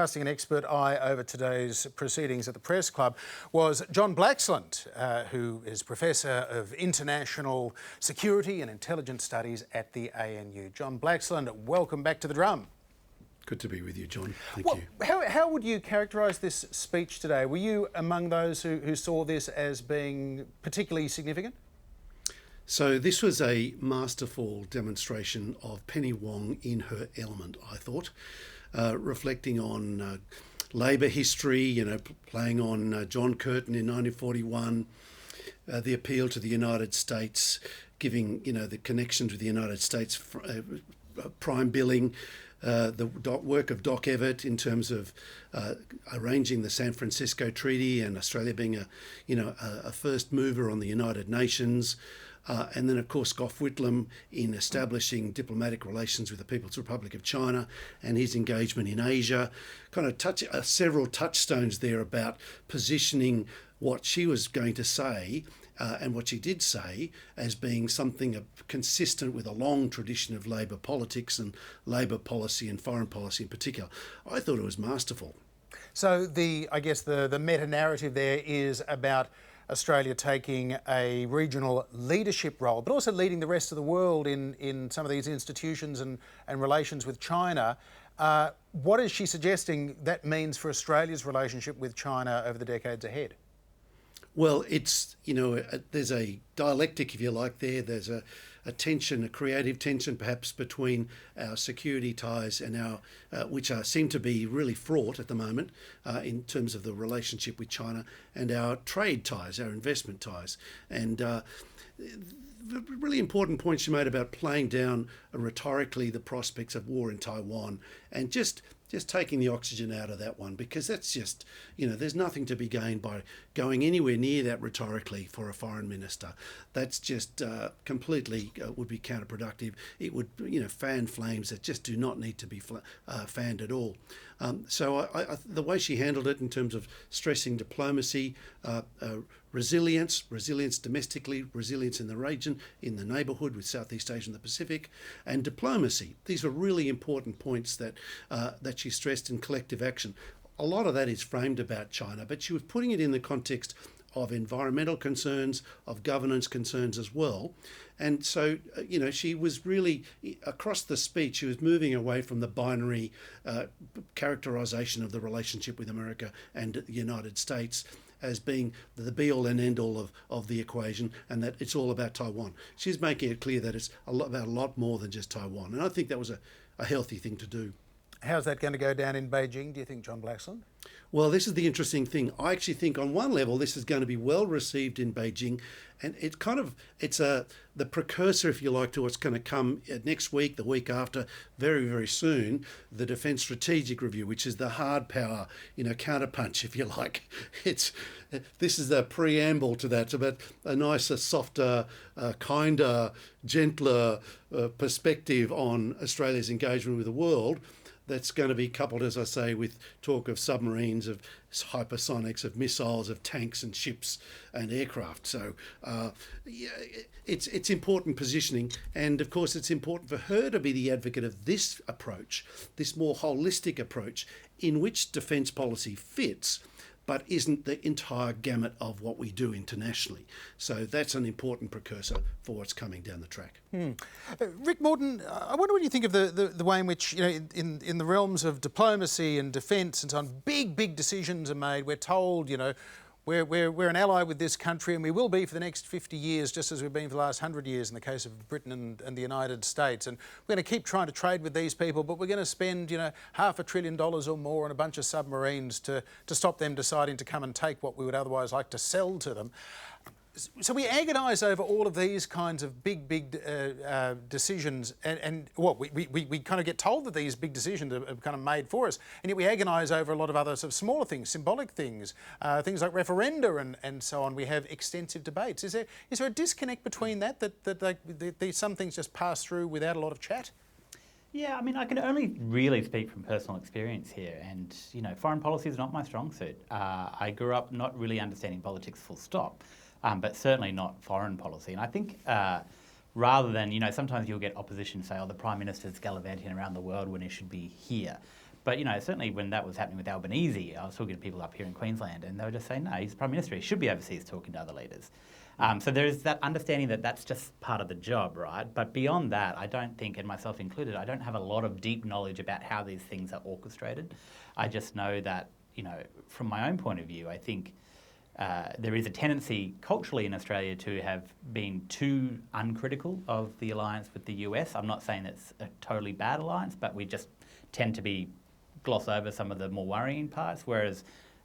Casting an expert eye over today's proceedings at the Press Club was John Blaxland, who is Professor of International Security and Intelligence Studies at the ANU. John Blaxland, welcome back to the drum. Good to be with you, John. Thank you. How would you characterise this speech today? Were you among those who saw this as being particularly significant? So this was a masterful demonstration of Penny Wong in her element, I thought. Reflecting on Labor history, playing on John Curtin in 1941, the appeal to the United States, giving, the connection to the United States prime billing, the work of Doc Everett in terms of arranging the San Francisco Treaty and Australia being a first mover on the United Nations. And then, of course, Gough Whitlam in establishing diplomatic relations with the People's Republic of China and his engagement in Asia. Kind of several touchstones there about positioning what she was going to say and what she did say as being something consistent with a long tradition of Labor politics and Labor policy and foreign policy in particular. I thought it was masterful. So the meta-narrative there is about Australia taking a regional leadership role, but also leading the rest of the world in some of these institutions and relations with China. What is she suggesting that means for Australia's relationship with China over the decades ahead? Well, it's, there's a dialectic, if you like, there. There's a tension, a creative tension perhaps between our security ties and our, which seem to be really fraught at the moment in terms of the relationship with China, and our trade ties, our investment ties. And the really important point she made about playing down rhetorically the prospects of war in Taiwan and just taking the oxygen out of that one, because that's just, there's nothing to be gained by going anywhere near that rhetorically for a foreign minister. That's just completely would be counterproductive. It would, fan flames that just do not need to be fanned at all. So the way she handled it in terms of stressing diplomacy, resilience domestically, resilience in the region, in the neighbourhood with Southeast Asia and the Pacific, and diplomacy. These were really important points that she stressed in collective action. A lot of that is framed about China, but she was putting it in the context of environmental concerns, of governance concerns as well. And so, she was really, across the speech, she was moving away from the binary characterisation of the relationship with America and the United States as being the be-all and end-all of the equation, and that it's all about Taiwan. She's making it clear that it's about a lot more than just Taiwan. And I think that was a healthy thing to do. How's that going to go down in Beijing, do you think, John Blaxland? Well, this is the interesting thing. I actually think on one level this is going to be well received in Beijing, and it's the precursor, if you like, to what's going to come next week, the week after, very, very soon, the Defence Strategic Review, which is the hard power, counterpunch, if you like. This is the preamble to that. It's about a nicer, softer, kinder, gentler perspective on Australia's engagement with the world. That's going to be coupled, as I say, with talk of submarines, of hypersonics, of missiles, of tanks and ships and aircraft. So, it's important positioning. And, of course, it's important for her to be the advocate of this approach, this more holistic approach, in which defence policy fits, but isn't the entire gamut of what we do internationally. So that's an important precursor for what's coming down the track. Rick Morton, I wonder what you think of the way in which, in the realms of diplomacy and defence and so on, big decisions are made. We're told, we're an ally with this country, and we will be for the next 50 years, just as we've been for the last 100 years in the case of Britain and the United States. And we're going to keep trying to trade with these people, but we're going to spend, $500 billion or more on a bunch of submarines to stop them deciding to come and take what we would otherwise like to sell to them. So we agonise over all of these kinds of big decisions, and we kind of get told that these big decisions are kind of made for us, and yet we agonise over a lot of other sort of smaller things, symbolic things, things like referenda and so on. We have extensive debates. Is there a disconnect between that some things just pass through without a lot of chat? Yeah, I mean, I can only really speak from personal experience here, and foreign policy is not my strong suit. I grew up not really understanding politics full stop. But certainly not foreign policy. And I think rather than, sometimes you'll get opposition say, the Prime Minister's gallivanting around the world when he should be here. But, certainly when that was happening with Albanese, I was talking to people up here in Queensland and they were just saying, no, he's Prime Minister, he should be overseas talking to other leaders. So there is that understanding that that's just part of the job, right? But beyond that, I don't think, and myself included, I don't have a lot of deep knowledge about how these things are orchestrated. I just know that, from my own point of view, I think there is a tendency culturally in Australia to have been too uncritical of the alliance with the US. I'm not saying it's a totally bad alliance, but we just tend to gloss over some of the more worrying parts, whereas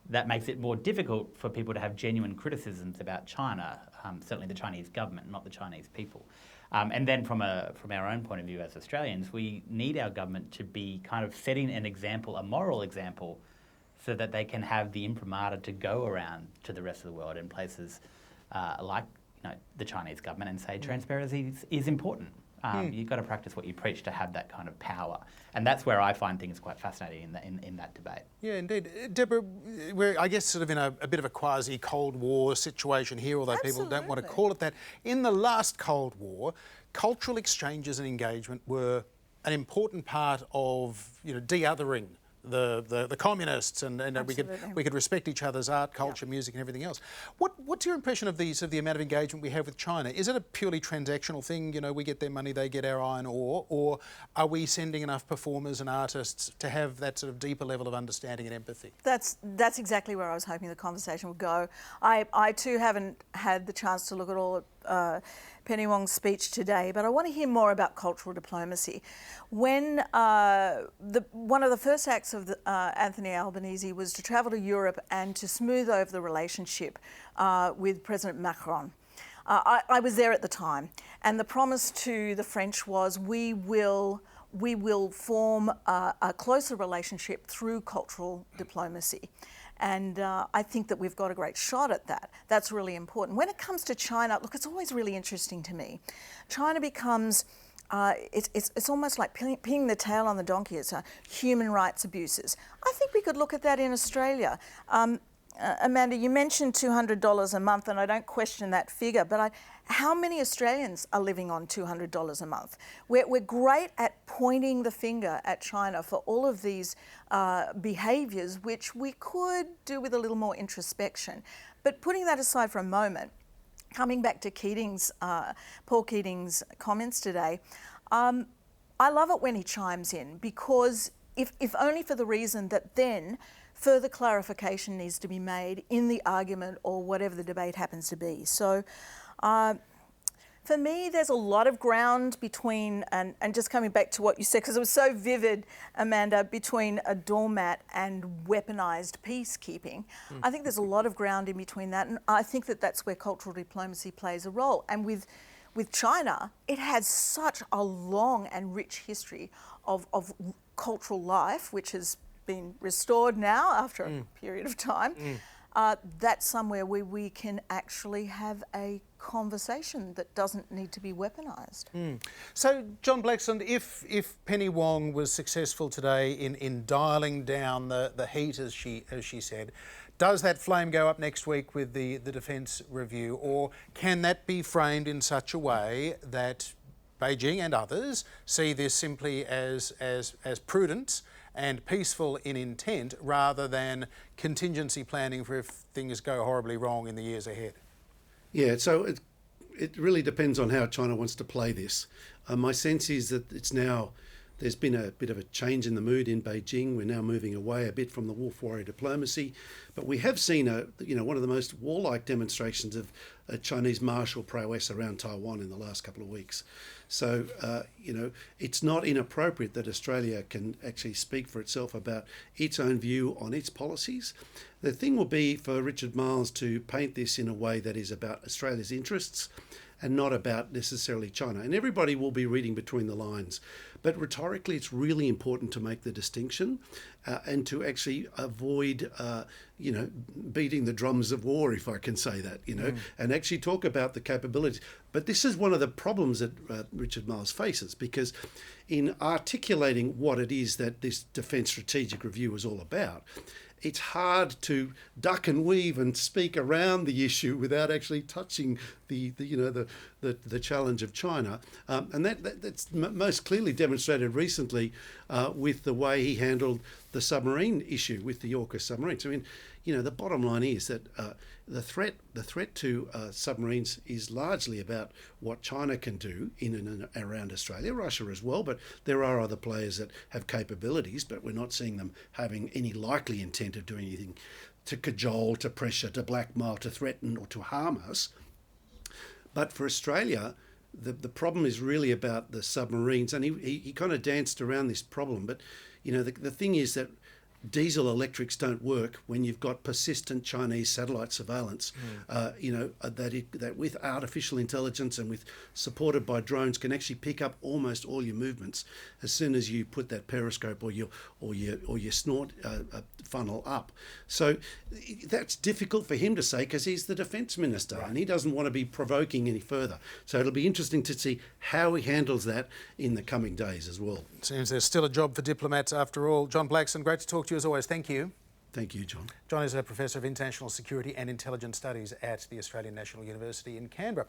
that makes it more difficult for people to have genuine criticisms about China, certainly the Chinese government, not the Chinese people. And then from our own point of view as Australians, we need our government to be kind of setting an example, a moral example, so that they can have the imprimatur to go around to the rest of the world in places like the Chinese government and say transparency is important. You've got to practice what you preach to have that kind of power. And that's where I find things quite fascinating in that debate. Yeah, indeed. Deborah, we're, I guess, sort of in a bit of a quasi-Cold War situation here, although people don't want to call it that. In the last Cold War, cultural exchanges and engagement were an important part of, de-othering the communists, and we could respect each other's art, culture, music, and everything else. What's your impression of the amount of engagement we have with China? Is it a purely transactional thing? We get their money, they get our iron ore, or are we sending enough performers and artists to have that sort of deeper level of understanding and empathy? That's exactly where I was hoping the conversation would go. I too haven't had the chance to look at all of Penny Wong's speech today, but I want to hear more about cultural diplomacy. When one of the first acts of Anthony Albanese was to travel to Europe and to smooth over the relationship with President Macron. I was there at the time, and the promise to the French was we will form a closer relationship through cultural diplomacy. And I think that we've got a great shot at that. That's really important. When it comes to China, look, it's always really interesting to me. China becomes, it's almost like pinning the tail on the donkey. It's human rights abuses. I think we could look at that in Australia. Amanda, you mentioned $200 a month, and I don't question that figure, but how many Australians are living on $200 a month? We're great at pointing the finger at China for all of these behaviours, which we could do with a little more introspection. But putting that aside for a moment, coming back to Paul Keating's comments today, I love it when he chimes in, because if only for the reason that then further clarification needs to be made in the argument or whatever the debate happens to be. So for me, there's a lot of ground between, and just coming back to what you said, because it was so vivid, Amanda, between a doormat and weaponised peacekeeping. I think there's a lot of ground in between that, and I think that that's where cultural diplomacy plays a role. And with China, it has such a long and rich history of cultural life, which has been restored now after a period of time. That's somewhere where we can actually have a conversation that doesn't need to be weaponised. So, John Blaxland, if Penny Wong was successful today in dialing down the heat, as she said, does that flame go up next week with the Defence Review, or can that be framed in such a way that Beijing and others see this simply as prudence and peaceful in intent, rather than contingency planning for if things go horribly wrong in the years ahead? Yeah, so it really depends on how China wants to play this. My sense is that there's been a bit of a change in the mood in Beijing. We're now moving away a bit from the wolf warrior diplomacy, but we have seen one of the most warlike demonstrations of Chinese martial prowess around Taiwan in the last couple of weeks. So, it's not inappropriate that Australia can actually speak for itself about its own view on its policies. The thing will be for Richard Marles to paint this in a way that is about Australia's interests and not about necessarily China. And everybody will be reading between the lines. But rhetorically, it's really important to make the distinction and to actually avoid, beating the drums of war, if I can say that, and actually talk about the capabilities. But this is one of the problems that Richard Marles faces, because in articulating what it is that this Defence Strategic Review is all about, it's hard to duck and weave and speak around the issue without actually touching the challenge of China, and that's most clearly demonstrated recently with the way he handled the submarine issue with the AUKUS submarines. I mean, the bottom line is that the threat to submarines is largely about what China can do in and around Australia, Russia as well, but there are other players that have capabilities, but we're not seeing them having any likely intent of doing anything to cajole, to pressure, to blackmail, to threaten or to harm us. But for Australia, the problem is really about the submarines, and he kind of danced around this problem. But, the thing is that diesel electrics don't work when you've got persistent Chinese satellite surveillance. That with artificial intelligence and with supported by drones can actually pick up almost all your movements as soon as you put that periscope or your snort funnel up. So that's difficult for him to say because he's the defence minister, and he doesn't want to be provoking any further. So it'll be interesting to see how he handles that in the coming days as well. Seems there's still a job for diplomats after all. John Blaxland, great to talk to you as always. Thank you. Thank you, John. John is a Professor of International Security and Intelligence Studies at the Australian National University in Canberra.